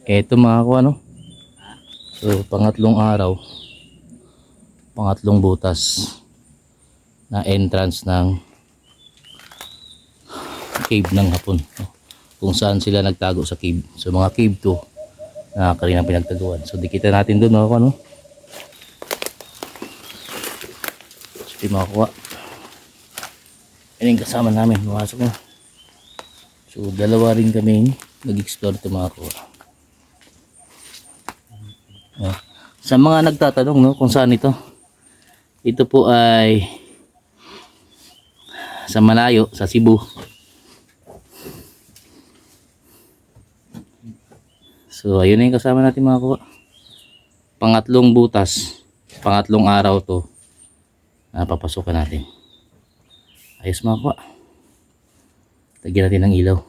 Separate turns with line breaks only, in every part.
Eto mga kuha no. So pangatlong araw, pangatlong butas na entrance ng cave ng Hapon, no? Kung saan sila nagtago sa cave. So mga cave to na kaninang pinagtaguan. So dikita natin doon mga kuha no. So di makakuha. Yan yung kasama namin, pumasok na. So dalawa rin kami nag-explore ito mga kuha. Sa mga nagtatanong no, kung saan ito po ay sa malayo, sa Cebu. So ayun na yung kasama natin mga kuha. Pangatlong butas, pangatlong araw to na papasukan natin. Ayos mga kuha. Lagyan natin ng ilaw.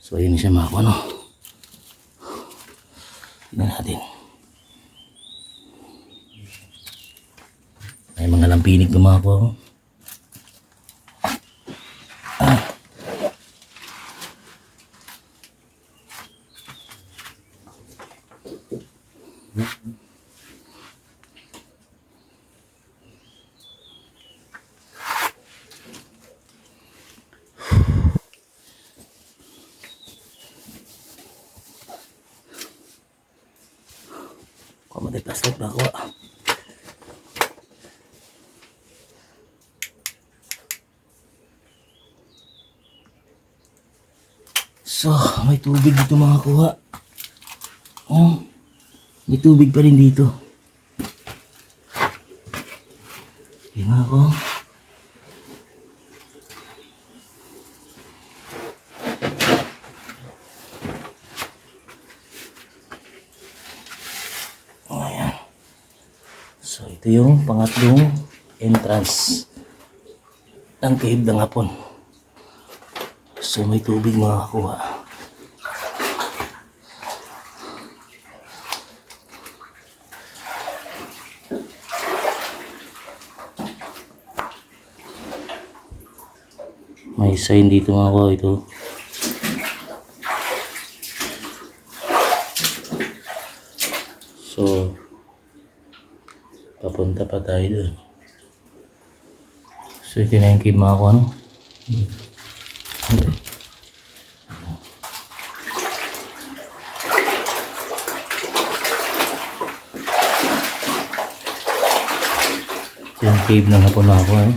So ayun siya mga kuha no. Tingnan natin. May mga lampinig na mga kuha. Kuha mo tayo plastic ba kuha. So, may tubig dito mga kuha. Oh, may tubig pa rin dito. Okay mga kuha. Ayan. So, ito yung pangatlong entrance ng cave ng Hapon. So may tubig mga kuha. May sign dito mga kuha ito. So papunta pa tayo doon. So ito na yung cave mga kuha no? Yung cave ng Hapon na ako eh.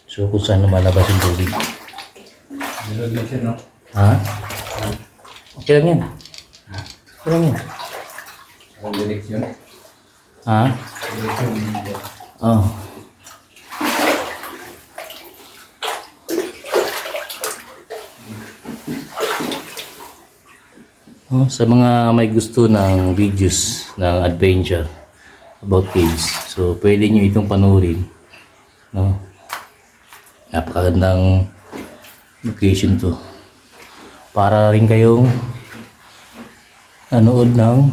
So kung saan lumalabas yung tubig. Ha? Okay lang yan. Okay lang yan.
Ang direksyon?
Ha? Oh. Oh, sa mga may gusto ng videos ng adventure about caves, so pwede nyo itong panoorin, no? Napakagandang location to para rin kayong nanood ng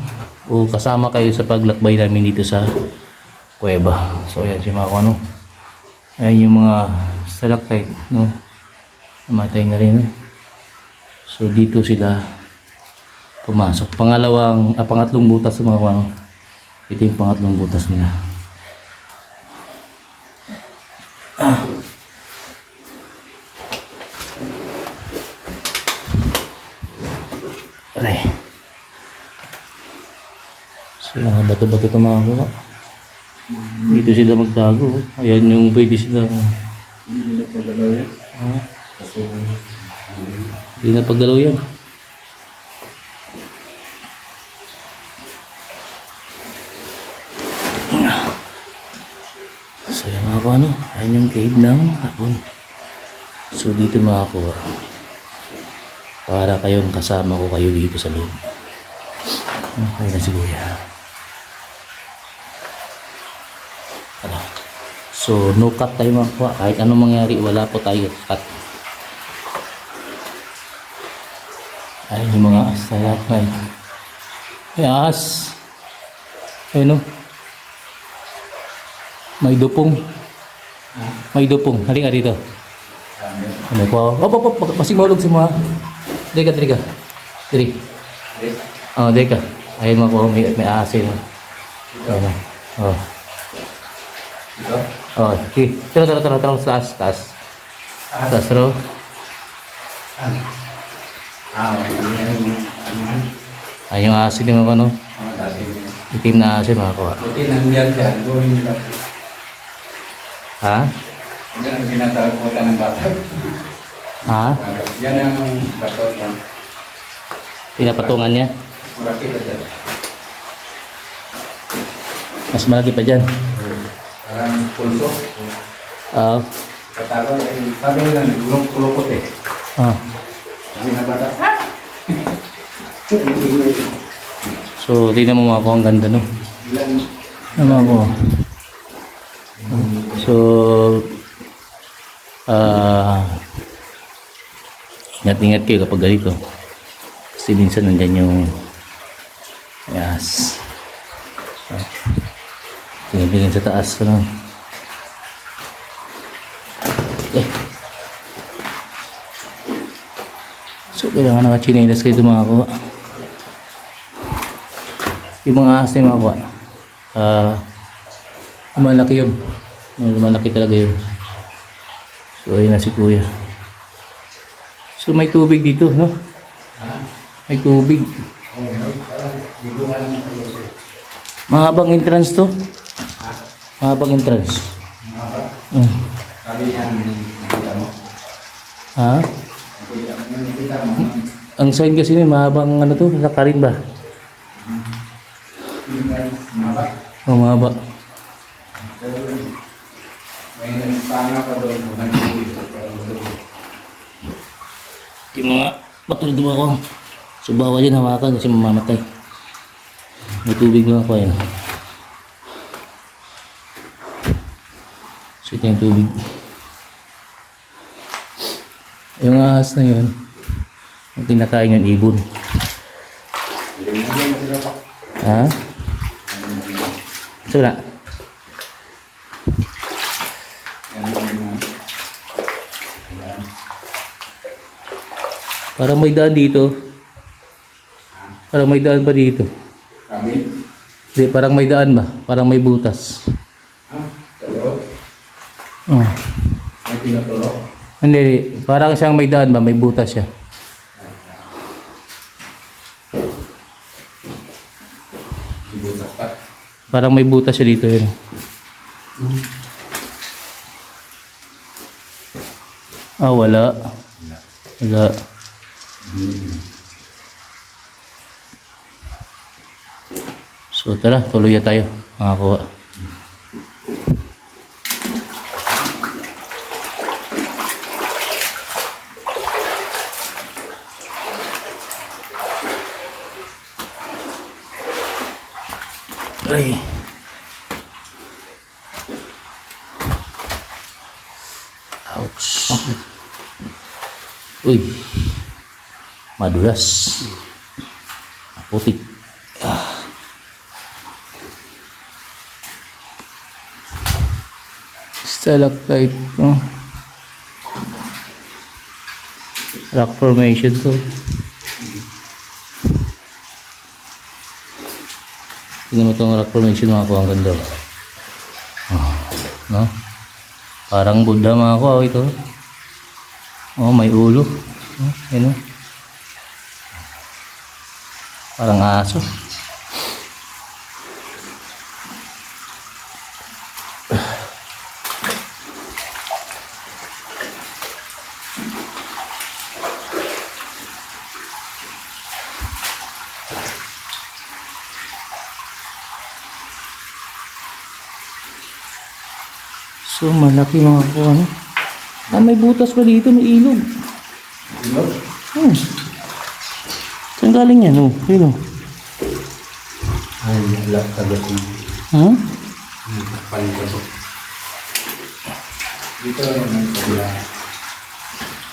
o kasama kayo sa paglakbay namin dito sa kuweba. So ayan si mga ano, ayan yung mga stalactite, no? Namatay na rin. So dito sila pumasok. Pangatlong butas sa mga ano. Ito yung pangatlong butas nila. Aray. So mga bato-bato ito mga kuha. Dito sila magtago. Ayan yung pwede sila. Hindi na paggalaw yan. So yan mga kuha no. Ayan yung cave ng Hapon. So dito mga kuha. Para kayong kasama ko kayo dito sa loob. Okay na si Kuya. Ano? So no cut tayo mga kuha. Kahit anong mangyari wala po tayo cut. Ayun yung mga stalactite. Yes. Ayun no. May dupong. May dupong. Halika dito. Ano ko? Pasig maulog si mga. Dika. Diri. Oh, deka. Ayun mo ko, may asin. Ayun. Oh.
Ito?
Oh, sige. Tara, taas. Taas, bro. Ayun yung asin yung ano. Itim na asin, mga kuha.
Buti nandiyan siya. Gawin nila.
Ha?
Yan ang ginataraputan ng bata.
Ha?
Yan ang batot yan.
Pinapatungan niya.
Malaki ka dyan.
Mas malaki pa dyan.
Parang pulso.
Ah.
Katawan ay sabi nila kulong-kulokot eh.
Ah.
Sabi na bata.
So, tingnan mo mga ko, ang ganda no.
Ilan?
Ano mga ko? So, ingat-ingat kayo kapag ganito. Kasi minsan nandyan yung yes. Tingin-tingin sa taas. Ano? Okay. So, kailangan naka-chinelas kayo mga ko. Yung mga ahas na mga ko. Malaki yun. Malaki talaga yun. So, ayun na si kuya. So, may tubig dito, no? May tubig. Mahabang entrance to. Mahabang entrance.
Sabi niya, nakita mo.
Ha?
Nakita mo.
Ang sign kasi may mahabang ano to, lakarin ba? Oh, mahaba.
May nagpanga pa doon.
Yung mga patulog mo ako. So, bawal yun hawakan kasi mamamatay. May tubig mo ako yan. So, ito yung tubig. Yung ahas na yun, ang kinakain yung ibon. Ha? So, na. Parang may daan dito. Parang may daan pa dito.
Kami?
Hindi, parang may daan ba? Parang may butas.
Tulog?
Oh.
May tinutulog?
Hindi, parang siyang may daan ba? May butas siya.
Ibutas pa.
Parang may butas siya dito yun. Ah, wala. Wala. So tara, tuloy na tayo mga kuha. Ay. Ouch. Uy. Madulas. Putik. Stalactite. Oh. Rock formation to. Tingnan mo itong rock formation mga ko, ang ganda. Oh, no? Parang Buddha mga ko, ito. Oh, may ulo. Oh, yun, oh. Parang aso. So, malaki mga ko, ano? Ah, may butas pa dito, may ilog.
Ilog?
Saan galing yan, oh? Yun, oh.
Ay, alak tagot na.
Ha?
Palintaso. Dito yung nagpapila.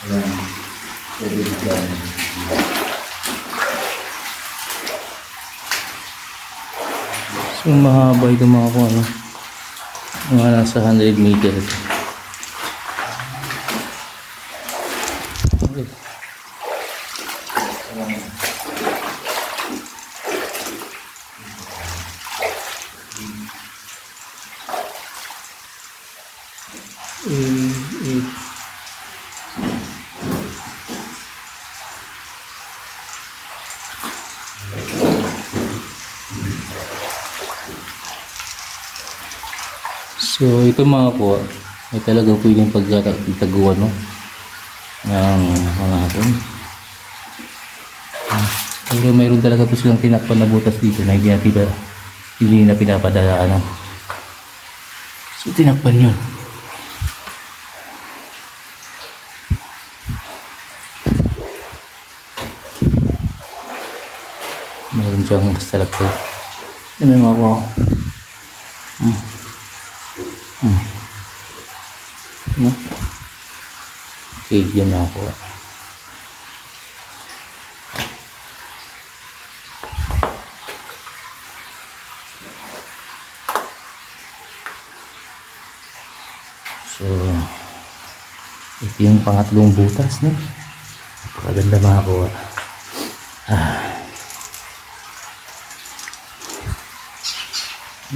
Ayan. Pwede dyan.
So, mahaba ito mga ko, ano? Mga nasa 100 meters. Okay. 8. So ito mga kuha ay talagang pwedeng pagtaguan no ng mga hapon. Pero mayroon talaga po silang tinakpan na butas dito na hindi na pinapadaan. So tinakpan yun. Mayroon siyang stalactite. Yan may mga kuha. No? Okay, yan na ako. So, ito yung pangatlong butas, no? Napakaganda makakuha.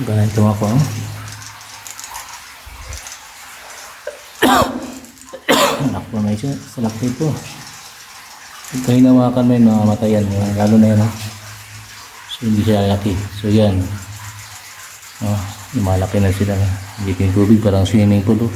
Ganito ako, no? Nakpo na siya, salak nito. Pagka hinawakan mo yun, mamatayan. Lalo na yan, no? So, hindi siya laki. So, yan. Oh, lumalaki na sila. Hindi yung tubig, parang swimming pool. Oh.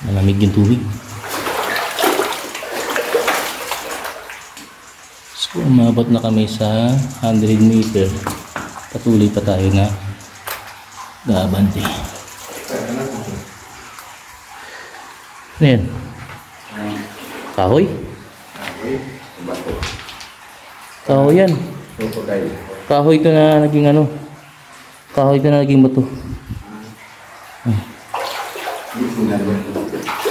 Malamig yung tubig. So, umabot na kami sa 100 meter. Patuloy pa tayo na gaabante. Ano yan? Kahoy?
Bato.
Kahoy yan.
Crocodile.
Kahoy ito na naging ano? Kahoy ito na naging bato.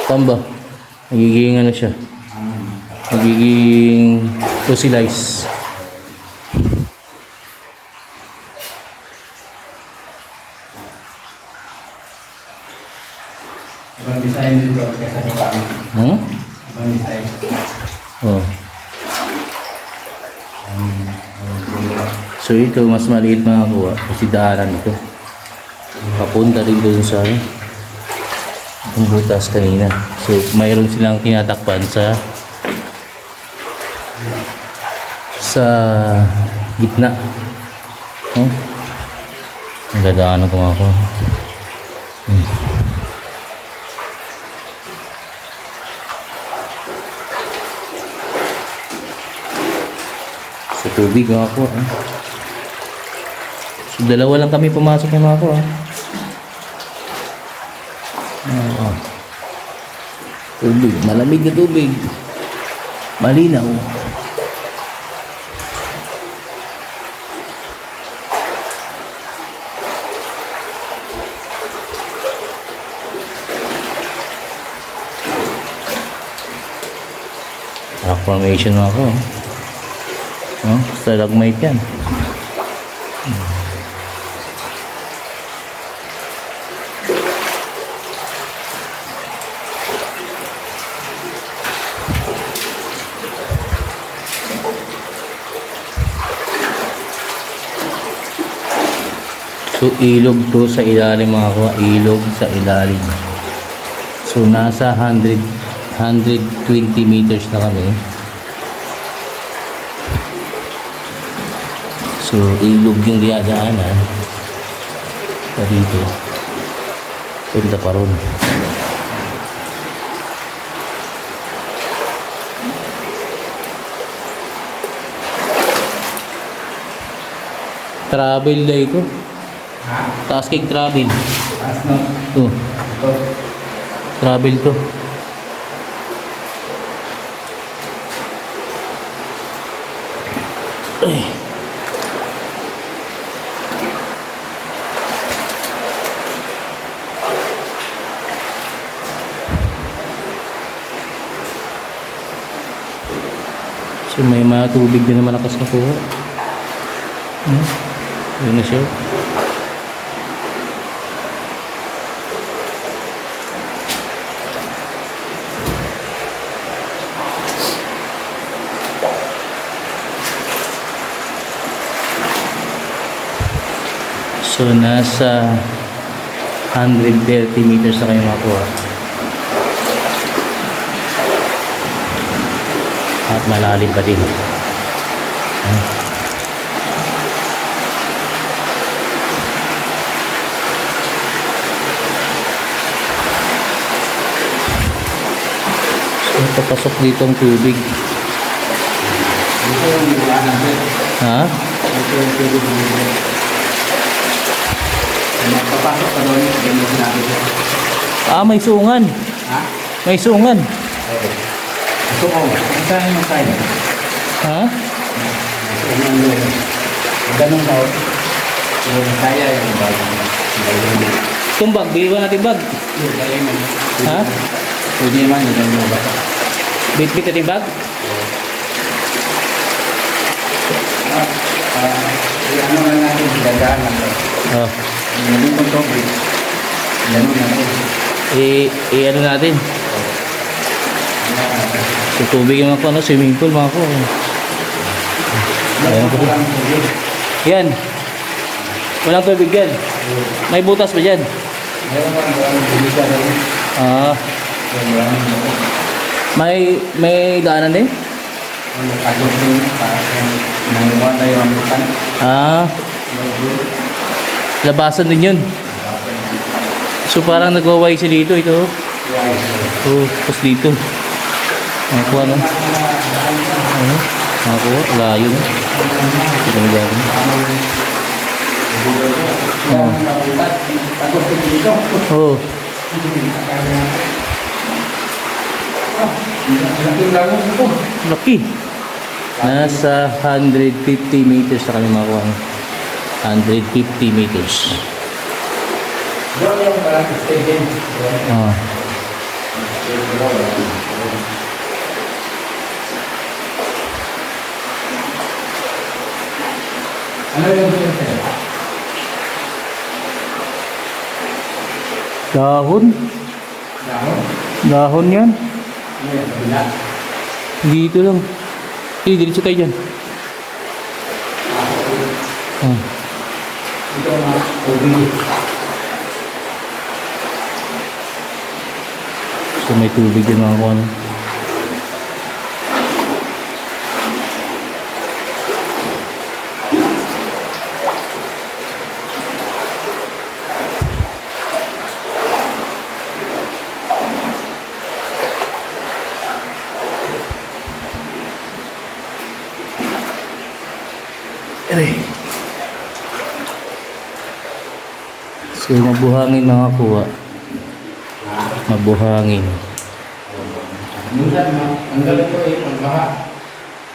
Tamba. Nagiging ano siya? Nagiging fossilized.
Ibang design dito kaysa sa kami. Ibang design.
Oh. So ito mas maliit mga kuha kasi daanan ito. Papunta rin doon sa yung butas kanina. So mayroon silang tinatakpan sa gitna. Oh. Ang dadaanan ko mga kuha. Sa tubig mga kuha. So dalawa lang kami pumasok ng mga kuha. Tubig, malamig na tubig. Malinaw. Rock formation ako. Stalagmite yan. So ilog to sa ilalim mga kuha, ilog sa ilalim. So nasa 120 meters na kami. So ilog yung diadaanan. Pa dito. Punta pa ron. Travel na ito. Taas kay travel.
Taas no?
Ito.
Ito.
Travel to. Ay. So may mga tubig din na malakas na kuha. Yun na siya. So, nasa 130 meters na kayo makuha. At malalim pa din. So, papasok dito ang tubig.
Ito yung iwanan sir.
Ha?
Ito yung tubig ng magpapasok ka doon, yan yung sinabi ko.
Ah, may sungan.
Ha?
May sungan.
Oo. Ito ko, ang saan yung side?
Ha?
Ito yung doon. Ganun daw. Yung kaya yung bag.
Itong bag, bigyan natin bag.
Yung kaya yung
Ha?
pwede naman yung bata.
Bit-bit natin bag.
Ano lang natin, dadaan lang.
Oh.
Yung itong tubig. Ganun natin.
Ano natin? So, tubig yung mga ko, ano, swimming pool mga ko. Ayan po.
Walang tubig.
Yan. Walang tubig yan. May butas ba dyan?
Walang tubig ka rin.
Ah, may daanan din?
Agos din, parang nangiwan tayo ang bukan.
Ah, labasan din yun. So, parang nagwaway siya dito. Ito. Oh, tapos dito. Ako ano? Ano? Ako, layo na. Ito na gawin.
Agos din dito.
Oh.
Laki lang ito.
Laki. Nasa 150 meters na kami makuha. 150 meters.
Doon yung parang stadium.
Ah.
Ano yung sir?
Dahon.
Dahon?
Dahon yan.
Ano yung kabila?
Dito lang. Diretso tayo dyan. Ah.
Ito ang tubig.
So may tubig din mga kuwan. So mabuhangin mga kuwa. Mabuhangin.
Minsan, ang galing ko eh, pagbaha.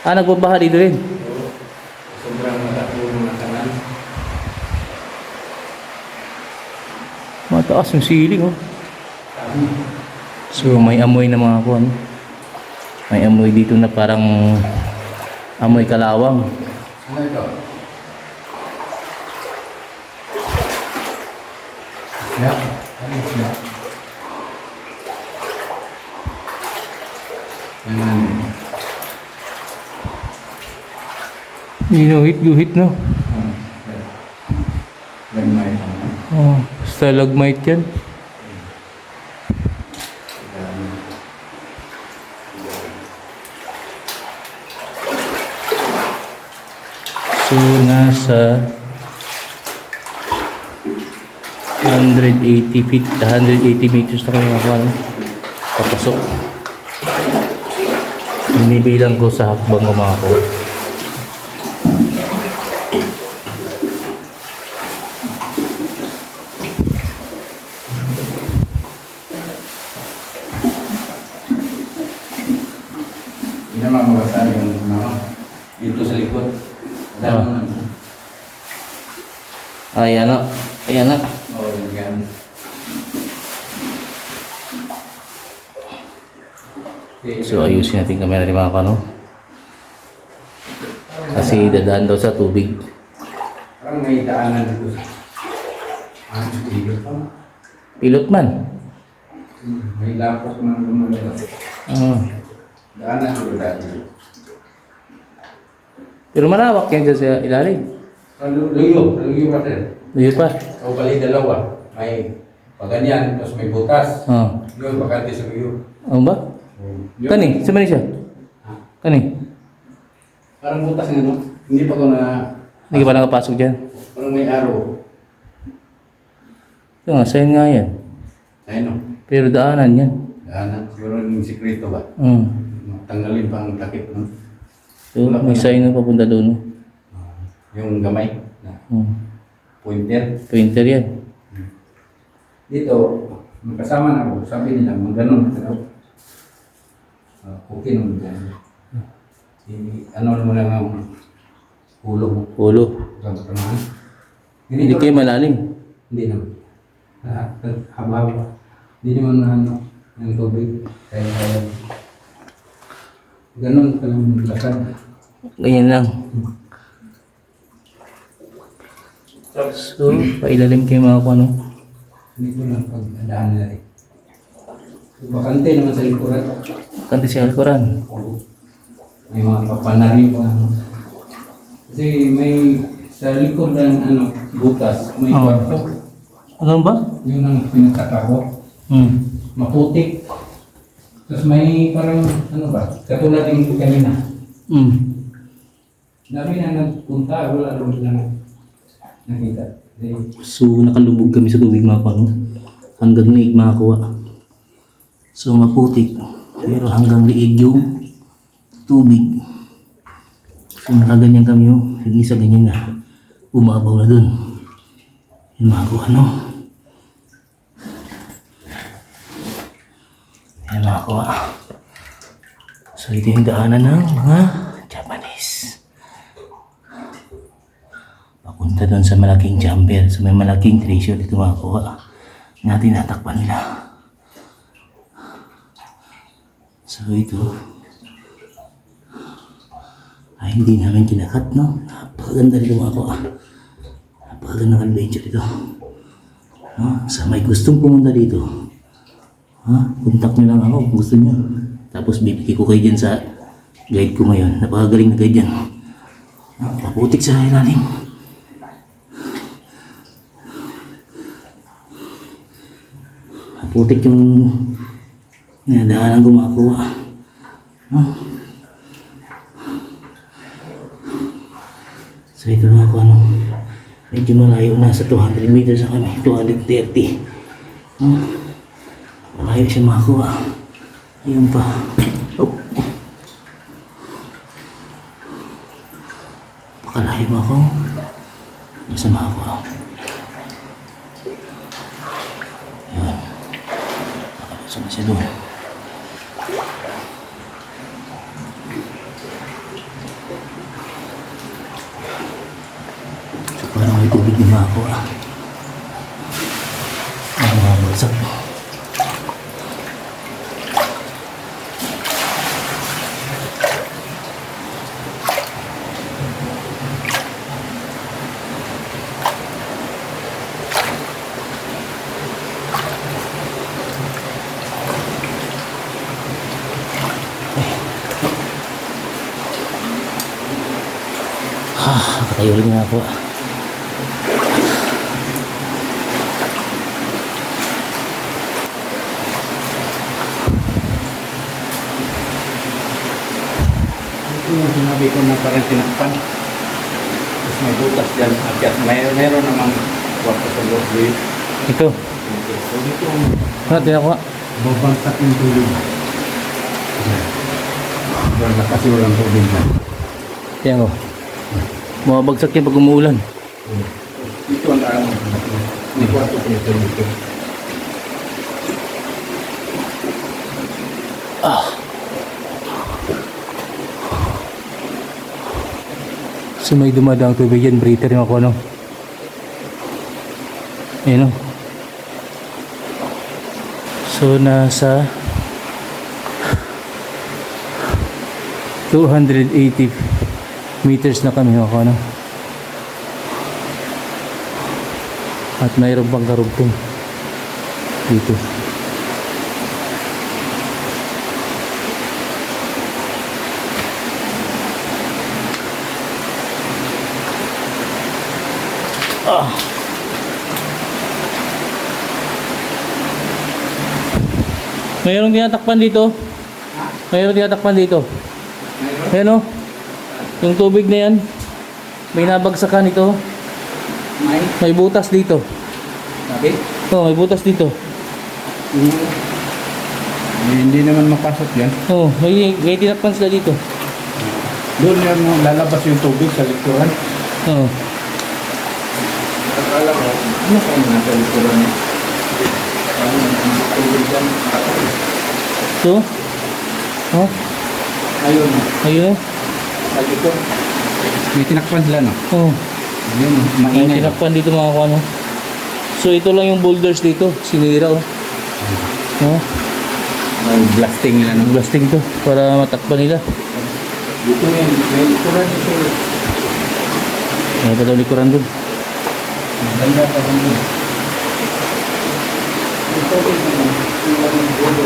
Ah, nagbabaha dito rin.
Sobrang matapulong na kanan.
Mataas yung ceiling oh. So may amoy na mga kuwan. May amoy dito na parang amoy kalawang.
Ano ito? Ya, ano siya?
Ginuhit-guhit no.
Ganmay.
Oh, stalagmite yan. So nasa 180 feet, 180 meters na kami nakuha. Papasok. Binibilang ko sa hakbang ko mga ko.
Hindi naman magkasali yung mga dito sa likod.
Ah. Ayan na. Ayan na.
Oh, yan.
So ayusin natin kamera ni mga kano. Kasi dadaan daw sa tubig.
Parang may daanan dito sa dito pa.
Pilot man.
May lapok ng lumalabas.
Ah.
Daanan dito dati.
Pero malawak yan dyan sa ilalim.
Luyo pa sir.
Hindi pa.
O bali dalawa. May paganyan, tapos may butas.
Oh.
Yun, bakante sa iyo.
Ano ba?
Yun.
Kani, sa Malaysia?
Ha?
Kani?
Parang butas nga, no? Hindi pa ko na...
Hindi ka pa nakapasok dyan?
Parang may araw.
Ito nga, sa'yo nga yan.
Ayun, no?
Pero daanan yan.
Siguro yung sikreto ba? Tanggalin pa ang takip, no?
So, may sign na papunta doon. No?
Yung gamay na pointer.
Pointer yan.
Dito, magkasama na ako. Sabi nila, maganon ka daw. Okay naman dyan. Ano mo lang ang ulo mo.
Ulo.
Pagkakamahan.
Hindi kayo malalim.
Hindi naman. Haba-haba. Hindi naman na ano, ng tubig. Kaya ganon ka lang lakad.
Ganyan lang. So, pailalim kayo mga kung ano.
Hindi ko lang pag-adaan na rin. Bakante naman sa likuran.
Kanti si Al-Quran.
May mga papanarin pa. Kasi may sa likod ng ano, butas, may
Oh.
kwarto.
Ano ba?
Yun ang pinagtaka ko. Maputik. Tapos may parang, ano ba, katulad yung kanina. Dami na nagpunta, wala rin sila nakita.
So, nakalubog kami sa tubig mga kung ano. Hanggang liig makakuha. So, maputik. Pero hanggang liig yung tubig. So, nakaganyan kami yung hindi sa ganyan na umabaw na dun. Yung mga kung ano. Yan mga kuha. So, ito yung daanan ng mga Japanese. Papunta doon sa malaking chamber, sa may malaking treasure dito mga kuha na tinatakpan nila. So ito ay hindi namin kinakat, no? Napakaganda dito mga kuha. Napakaganda ng adventure dito. No? Sa may gustong pumunta dito, contact nyo lang ako kung gusto nyo. Tapos bibigay ko kayo dyan sa guide ko ngayon. Napakagaling na guide dyan. Maputik sa ilalim. Maputik yung nadaanan ko makakuha. So ito na ako ano. Medyo malayo na sa 200 meters na kami. 230. Malayo siya makakuha. Ayun pa. Oh. Pakalayo mo ako. Basta makakuha. Ayun. Saan na siya doon? So parang may tubig na makakuha. Ang mga bagsak. Nakatayo rin nga ako.
Ito yung sinabi ko na parang tinakpan. Tapos may butas dyan. At mayroon namang kwarto sa loob dito.
Ito.
So dito,
Din ako.
babangsak yung tubig. Wala kasi walang tubig na.
Tingnan ko. Mabagsak yan pag umuulan.
Ito ang araw. May kwarto sa dito.
So may dumadang tubig yan, breather yung ako ano. Ayun o. So nasa 280 meters na kami ako ano. At mayroon pang karugtong dito. Mayroong tinatakpan dito. Mayroong tinatakpan dito.
Mayroon?
Ayan o. Yung tubig na yan. May nabagsakan ito.
May?
May butas dito.
Sabi?
Oh, may butas dito.
Hindi naman mapasok yan.
Oh, may tinakpan sila dito.
Doon yan lalabas yung tubig sa likuran.
Oh.
Akala ko, ano pa yung nasa likuran niya? Ano yung tubig yan?
So? Oh,
Ayun,
ayun.
sa likod. May tinakpan sila, no?
Oh.
Yun,
May
maingay.
tinakpan dito mga kuano. So ito lang yung boulders dito. Sinira oh. Oh,
May blasting nila, no?
blasting to para matakpan nila.
Dito yan, may likuran dito.
May pa daw likuran dun.
Ganda pa rin yun. Ito rin naman, yung bulo.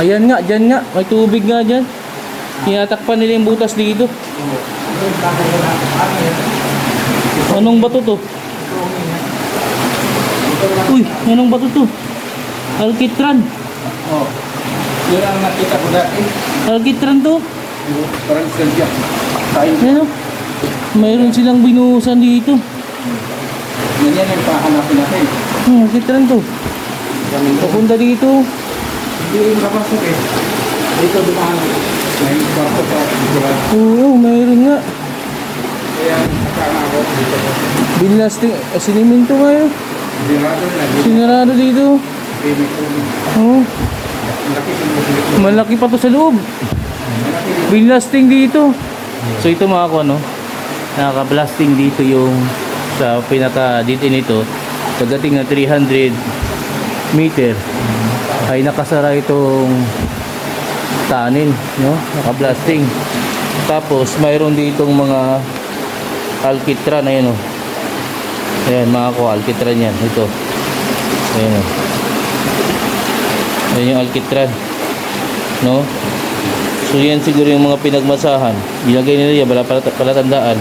Ayan nga, dyan nga. May tubig nga dyan. Tinatakpan nila yung butas dito. Anong bato to? Uy, anong bato to? Alkitran.
Oh, yun ang nakita ko dati.
Alkitran to.
Parang silya. Tayo.
Ayan o. Mayroon silang binuhusan dito.
Ganyan yung pahanapin natin.
Alkitran to.
Ganun to.
Papunta dito.
Hindi yung kapasok eh. Dito dumaan. May kwarto pa. Likuran.
Oo, mayroon nga.
Kaya nakakana ako dito.
Binlasting, siniminto nga yun.
Dirado na.
Sinarado dito.
May tubig.
Oo.
Malaki yung tubig.
Malaki pa to sa loob.
Malaki din.
Binlasting dito. So ito mga ko ano, nakaka-blasting dito yung sa pinaka dito nito. Pagdating na 300 meter ay nakasara itong tanin, no? Naka-blasting. Tapos mayroon ditong mga alkitran, ayan o. Ayan mga ko, alkitran yan. Ito. Ayan o. Ayan yung alkitran. No? So yan siguro yung mga pinagmasahan. Binagay nila yan, wala palatandaan.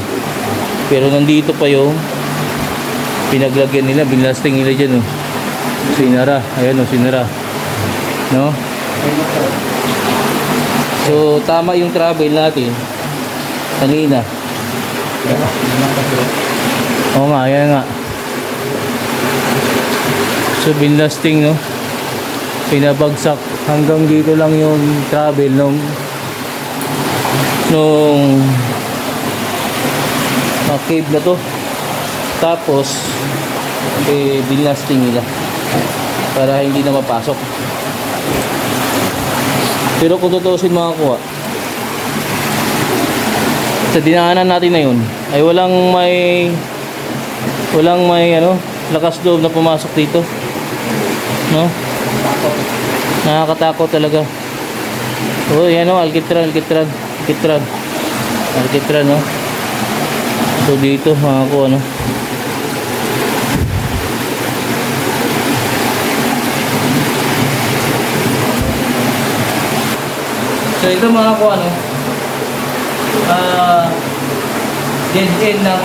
Pero nandito pa yung pinaglagyan nila, binlasting nila dyan. Oh. Sinara. Ayan o, sinara. No? So tama yung travel natin kanina. Oo nga, ayan nga. So binlasting, no? Pinabagsak hanggang dito lang yung travel nung cave na to. Tapos binlasting nila para hindi na mapasok. Pero kung tutusin mga kuha, sa dinaanan natin na yun ay walang may ano, lakas loob na pumasok dito, no? Nakakatakot talaga. Oh, yan o, alkitran, no? So dito mga kuha, no? So ito mga ko ano, dead end ng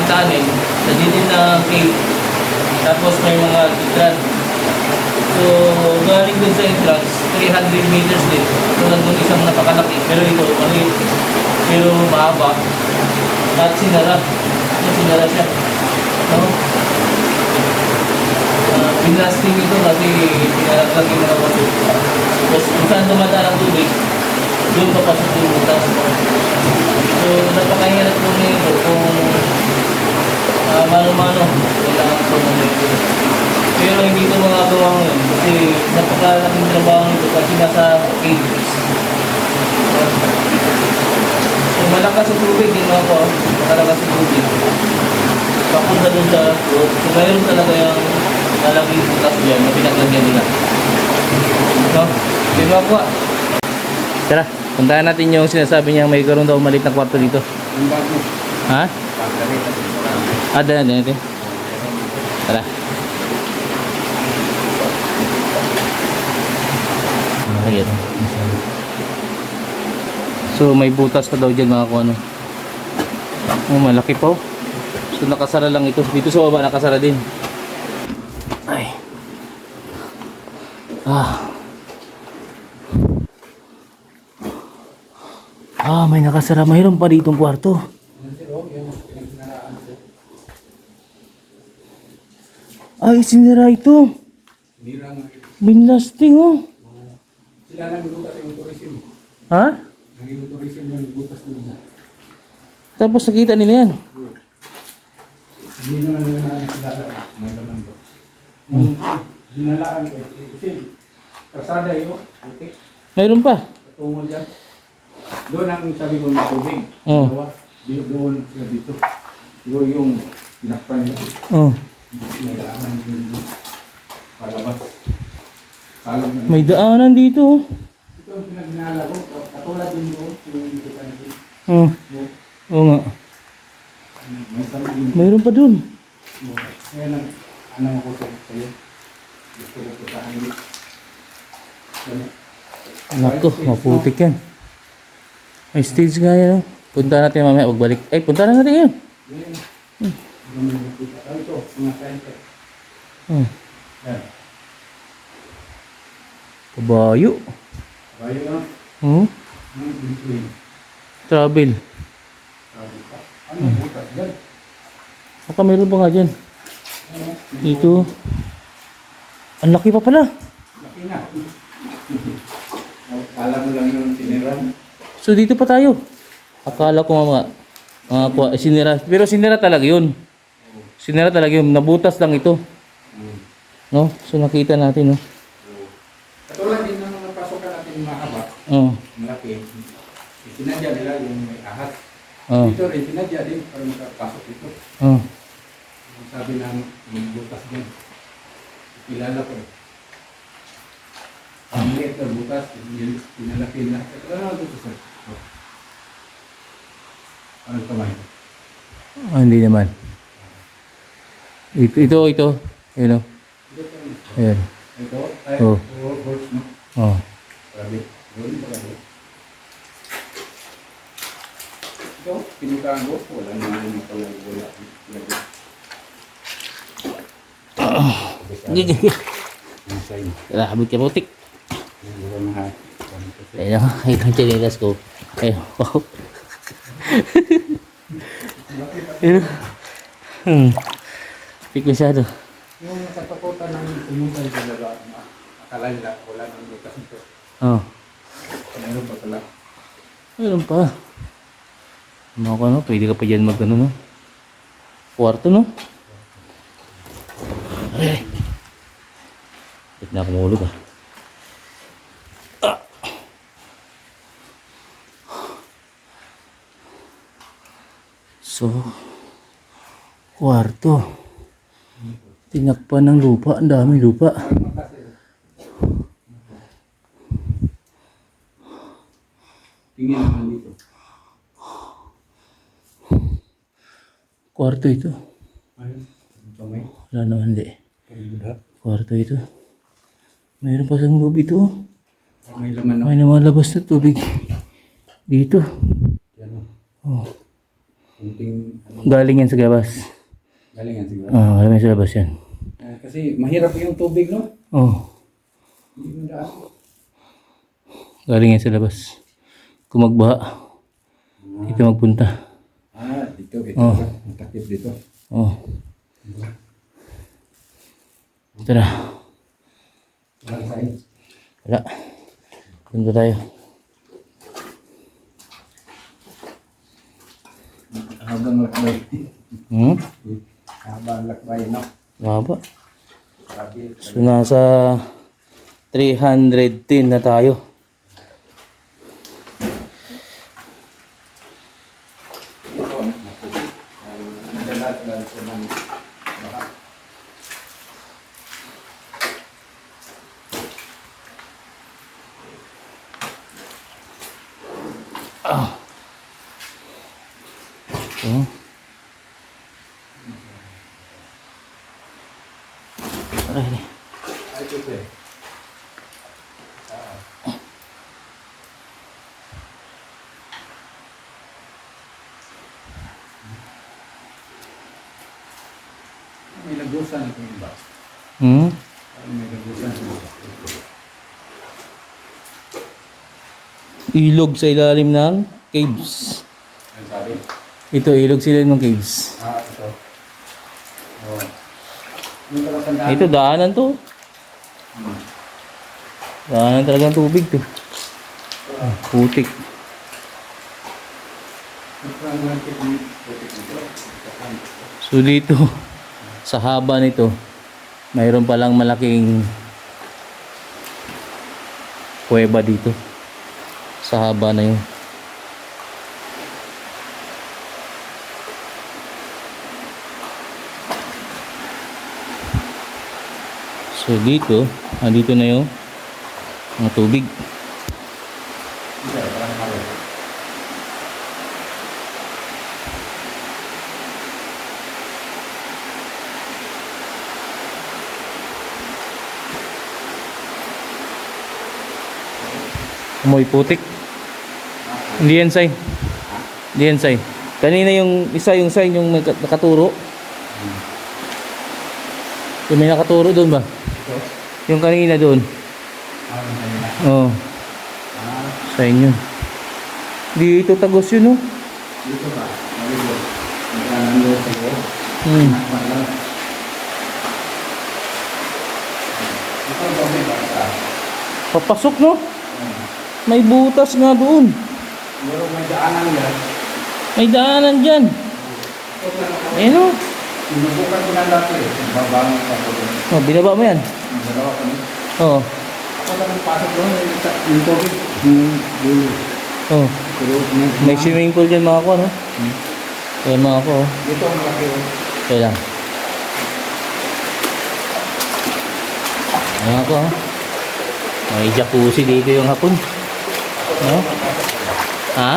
tunnel, sa dead end ng cave, tapos may mga kitran. So galing dun sa entrance, 300 meters din. So nandun isang napakalaki, pero ito maliit, pero mahaba, at sinara siya, no? Binlasting ito kasi pinalaglag yung mga bato. Tapos kung saan dumadaan ang tubig, doon papasok yung butas. So napakahirap po nito kung mano-mano kailangan po nito. Pero hindi ito magagawa ngayon kasi napakalaking trabaho nito kasi nasa caves. So malakas sa tubig din ako, malakas sa tubig. Papunta doon sa road. So mayroon talaga yung malaking butas dyan na pinaglagyan nila. So, di ba po? Tara. Puntahan natin yung sinasabi niya may karoon daw maliit na kwarto dito.
Yung bago.
Ha?
Pagkari kasi marami.
Dala natin. Tara. Ayan. So may butas pa daw dyan mga kung ano. Oh, malaki po. So nakasara lang ito. Dito sa baba nakasara din. Ay. May nakasara. Mayroon pa ditong kwarto. Ay, sinira ito.
Nirang
Binlasting oh.
sila lang butas yung tourism.
Ha?
Naging tourism yung butas nila.
Tapos nakita nila yan.
Hindi naman nila nakilala. May laman ko. Dinalaan ko. Kasi kasada yun. Okay.
Mayroon pa.
Tungol dyan. Doon ang sabi ko ng tubig.
Oh.
Dalawa. Doon sila dito. Doon yung pinakpan nila.
Oh.
Nagdaanan yung palabas. Salam na.
May daanan dito. Oh.
Ito ang pinaginala ko. Katulad din doon. Yung dito ka natin.
Oh. Oo nga.
May sabi din.
Mayroon pa dun.
Kaya lang, ano ako sa'yo. Gusto ko sa hindi.
Nako, maputik yan. May stage nga yan. Oh. Punta natin mamaya. Pagbalik. Ay, punta na natin yan.
Ito, mga center.
Oh.
Yan.
Kabayo.
Bayo na.
Oh.
Between.
Travel.
Sabi ka. Ano butas dyan?
Baka mayroon pa nga dyan. Dito. Ang laki pa pala.
Laki na. Kala mo lang yung tiniran.
So dito pa tayo. Akala ko mga sinira. Pero sinira talaga yun. Sinira talaga yun. Nabutas lang ito. No? So nakita natin, no?
Katulad din ng mga pasokan natin mga haba.
Oh.
Malaki. Sinadya nila yung may ahas.
Oh.
Dito rin, sinadya din para makapasok dito.
Oh.
Sabi ng butas din. Kilala ko. Ang liit na butas, pinalaki na. Ano dito sir? Anong kamay?
Hindi naman. Ito. Ayun, oh. Ayan.
Ito? Ay,
Oh.
horse, no?
Oh.
Rabbit. Yun, rabbit. Ito, pinukaan ko. Wala naman yung pala. Wala.
Habit ka putik.
Wala na ha.
Ayun, ito ang chinilas ko. Ayun. Wow. Ayun. Pik masyado.
Yung katakutan ng pumunta sa lalo, akala nila wala nang butas nito.
Oh.
Meron pa pala.
Mayroon pa. Mga ko, no? Pwede ka pa dyan mag, ano, no? Kwarto, no? Ay. Ba't na ako mahulog, ah? So, kwarto. Tinakpan ng lupa. Ang daming lupa.
Tingin naman dito.
Kwarto ito.
Ayun. Kamay.
Wala naman, hindi.
Pagbuda.
Kwarto ito. Mayroon pa sa loob ito.
May laman na.
May namalabas na tubig. Dito.
Yan o.
Oh.
Kunting
Galing yan sa labas.
galingan siguro.
Galing sa labas yan.
Kasi mahirap yung tubig, no?
Oh.
Hindi mo daan.
Galing yan sa labas. Kung magbaha, dito magpunta.
Dito. Ito.
Oh.
Matakip dito.
Oh. Tara.
Walang size.
Wala. Punta tayo.
Habang lakbay. Habang lakbay, no?
Mahaba.
Grabe.
So, nasa 310 na tayo.
Ito, nadalas ko ng baka.
Ah. Ito. Aray.
Ay, ito eh. May lagusan ito yung box.
Hmm?
May lagusan ito.
Ilog sa ilalim ng caves.
Ang sabi?
Ito, ilog sila ng caves.
Ito. Oh. Yung pala sandaan.
Ito, daanan to. Daanan talagang tubig to. Ah, putik. So dito, sa haba nito, mayroon palang malaking kuweba dito. Sa haba na yun. So dito, andito na yung mga tubig. Amoy putik. Hindi yan sign. Hindi yan sign. Kanina yung isa yung sign yung may nakaturo. Yung may nakaturo doon ba? Yung kanina doon. Oo. Sign yun. Dito tagos yun oh.
Dito ba? Dito. Magkano sa'yo? Ito ba may bata?
Papasok no? May butas nga doon.
Pero may daanan yan.
May daanan dyan. Ayun o.
Sinubukan ko na dati. Babangon pa ko doon.
Oh, binaba mo yan.
Dalawa kami.
Oo.
Ako lang pasok doon. Yung tubig. Yung dulo.
Oh.
Pero
May swimming pool dyan mga ko no? Ayan mga ko oh.
dito ang malaki.
Kaya lang. Ayan ako oh. May jacuzzi dito yung hapon. No? Ha?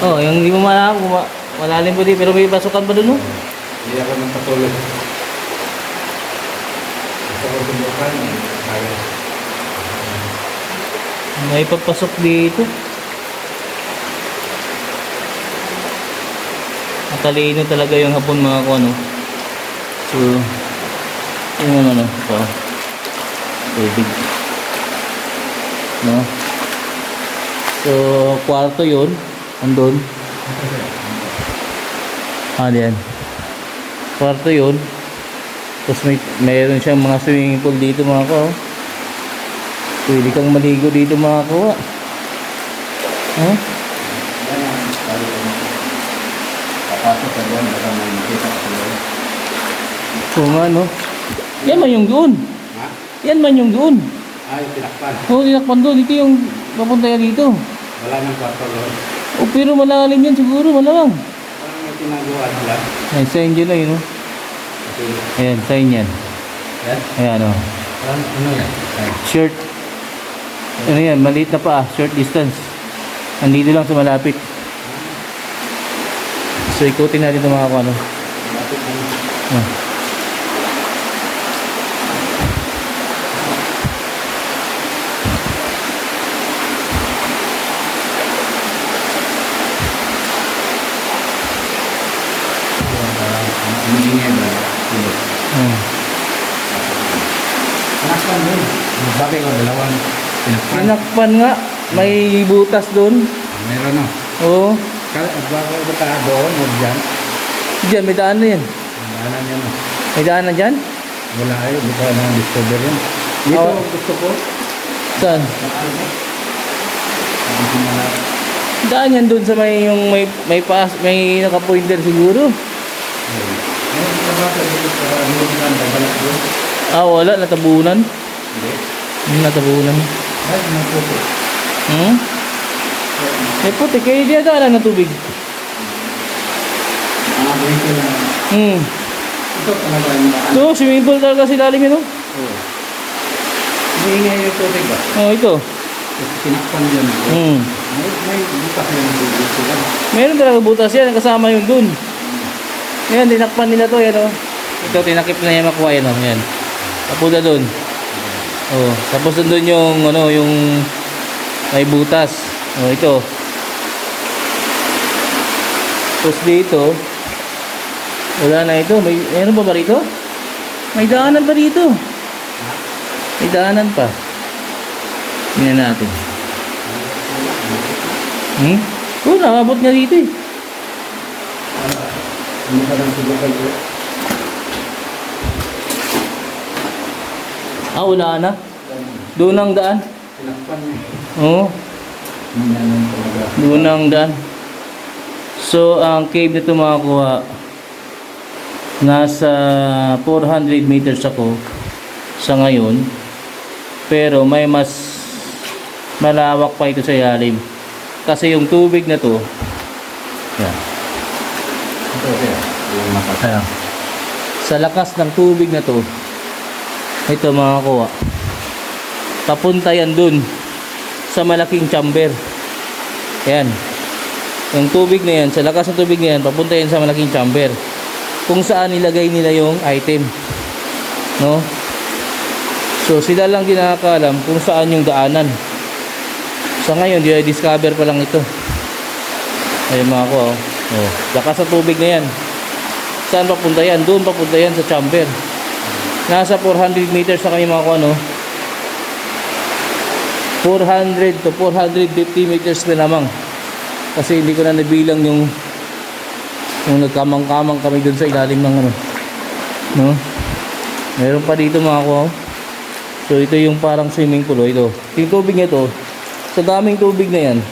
Oh, yung hindi mo malalim, malalim po dito, pero may pasukan pa doon, no?
Hindi ako nang patulog. Gusto ko subukan. Kaya.
May pagpasok dito. Matalino talaga yung hapon mga ko, ano? So, yun naman, ano? So, tubig. No? So, kwarto yun. Andun. Diyan. Kwarto yun. Tapos mayroon siyang mga swimming pool dito mga ko. Pwede kang maligo dito mga ko. Huh?
Papasok ka doon. Baka may nakita ka doon.
So nga no. Yan man yung doon.
Ha?
Yan man yung doon.
Ay, tinakpan.
Oo, tinakpan doon. Ito yung papunta yan dito.
Wala nang kwarto doon.
O pero malalim yan siguro. Malamang.
Parang may tinagawa nila.
Ayan, sign dyan lang yun. Oh.
Kasi,
Ayan, sign yan.
yan?
Ayan o.
Parang ano yan? Ay,
Short. Ano yan, maliit na pa. Short distance. Andito lang sa malapit. So ikutin natin ito mga ano.
lapit ano.
Ah.
Hindi ba? Tulog. Tinakpan doon. Magbagay ko dalawang tinakpan.
Tinakpan nga. May butas doon.
Meron no.
Oo.
Magbagay ko ta doon. Huwag dyan.
Diyan, may daan na yan.
Ang daanan yan no.
May daan na dyan?
Wala ay. Baka na discover yan. Dito
Oh.
gusto ko.
Saan?
Ang simula.
Daan yan doon sa may yung may naka-pointer siguro.
Meron ka ba sa dito sa Nulikan? Dabalat doon?
Ah, wala. Natabunan.
Hindi.
Natabunan.
Ay, napupo.
Hmm? May puti. Kaya di daan ng tubig.
Mga dito na.
Hmm.
Ito talaga yung daan.
So, swimming pool talaga si lalim yun, oh.
Oo. Hindi nga yung tubig ba?
Oh, ito.
Tapos tinakpan yan. May butas na yung tubig sila.
Meron talaga butas yan, kasama yung dun. Yan, tinakpan nila to, yan o. Ito, tinakip na yan makuha yan o. Yan. Papunta dun. Oh, tapos dun yung, ano, yung may butas. Oh, ito. Tapos dito, wala na ito. Meron pa ba rito? May daanan pa dito. May daanan pa. Tingnan natin. Oo, nakabot nga dito eh.
Hindi ka lang subukay ko.
Ah, wala na. Doon ang daan.
Tinakpan niya.
Oo,
Nanyanan talaga.
doon ang daan. So, ang cave na ito makakuha, nasa 400 meters ako sa ngayon. Pero may mas malawak pa ito sa ilalim. Kasi yung tubig na to, yan.
Ito siya. Yung makata.
Ayan. Sa lakas ng tubig na to, ito makakuha. Papunta yan dun sa malaking chamber. Ayan. Yung tubig na yan, sa lakas ng tubig na yan, papunta yan sa malaking chamber. Kung saan nilagay nila yung item. No? So sila lang din nakakaalam kung saan yung daanan. Sa ngayon, discover pa lang ito. Ayun mga ko, oh. Oh, lakas ng tubig na yan. Saan papunta yan? Doon papunta yan sa chamber. Nasa 400 meters na kami mga ko, ano? 400 to 450 meters na lamang. Kasi hindi ko na nabilang yung nagkamang-kamang kami doon sa ilalim ng ano. No? Meron pa dito mga ko. So ito yung parang swimming pool, ito. Yung tubig niya to, sa daming tubig na yan,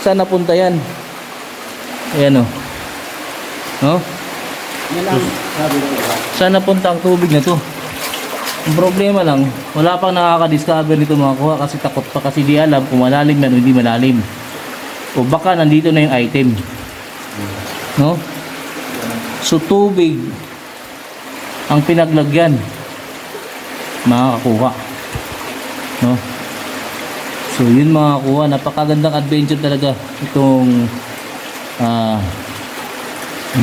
saan napunta yan? Ayan o. No?
Yan ang sabi ko.
Saan napunta ang tubig na to? Ang problema lang, wala pang nakaka-discover nito mga kuha kasi takot pa kasi di alam kung malalim yan o hindi malalim. O baka nandito na yung item. No? So tubig ang pinaglagyan makakakuha. No? So yun mga kuha, napakagandang adventure talaga itong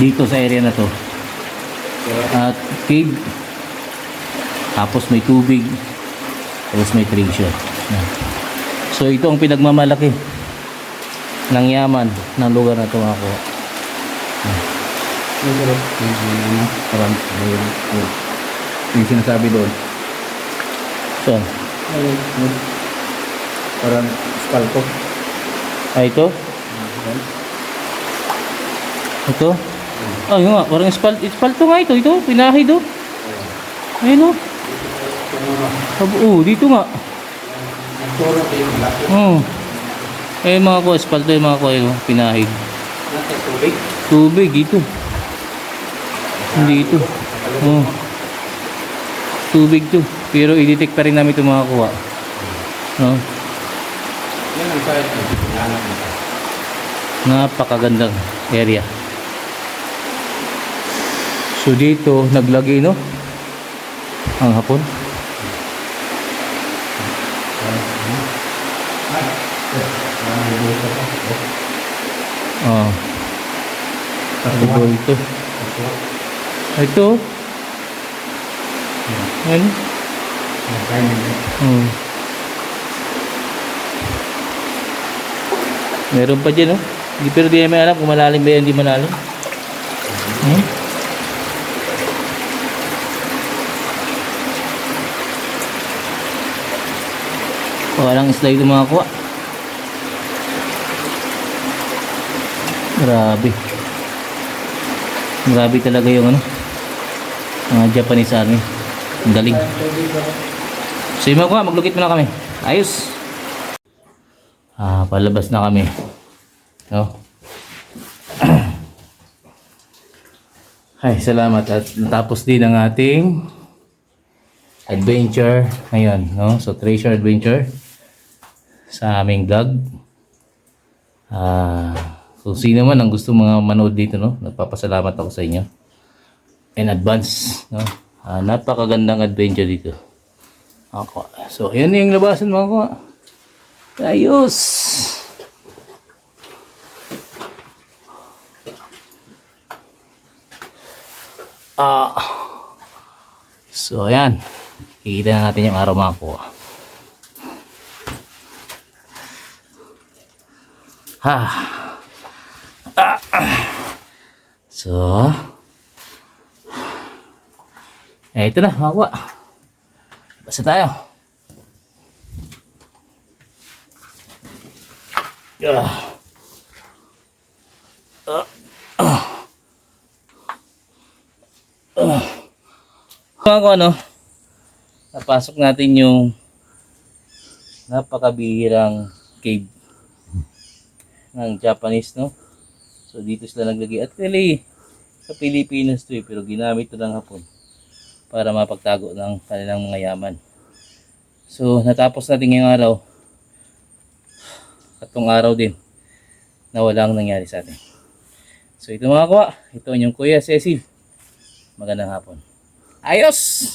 dito sa area na to. At cave, tapos may tubig, tapos may treasure. Yan. So ito ang pinagmamalaki ng yaman ng lugar na ito mga kuha.
Parang yung sinasabi doon.
So,
Parang scalpo.
ito? Ito? Oh, yun nga, parang espalto nga ito, pinahid oh. Ayun oh. Dito nga. Eh mga ko, espalto yung mga ko, pinahid. Tubig, ito. Hindi ito. Oh. Tubig to. Pero i-detect pa rin namin ito mga kuha. No?
Yan ang site mo.
Napakagandang area. So dito naglagay no ang hapon. Oh. Ito. Ito. Ano? Meron pa dyan, no? Pero di namin alam kung malalim ba yan, hindi malalim. Walang isla ito mga kuha. Grabe. Grabe talaga yung ano, mga Japanese army. Ang galing. So yung mga kuha, maglukit muna kami. Ayos. Palabas na kami. No? Ay, salamat at natapos din ang ating adventure ngayon, no? So treasure adventure sa aming vlog. Kung sino man ang gusto mga manood dito, no? Nagpapasalamat ako sa inyo. In advance, no? Napakagandang adventure dito. So, yan yung labasan mga kuha. Ayos! Ah. So, ayan. Kikita na natin yung araw mga kuha. Ha. So, ito na mga kuha. Basta tayo. Mga kuha, no? Napasok natin yung napakabihirang cave ng Japanese, no? So dito sila naglagay. At really, sa Pilipinas to pero ginamit to ng Hapon para mapagtago ng kanilang mga yaman. So natapos natin ngayong araw. At tong araw din na walang nangyari sa atin. So ito mga kuwa, ito yung Kuya Cecil. Magandang hapon. Ayos!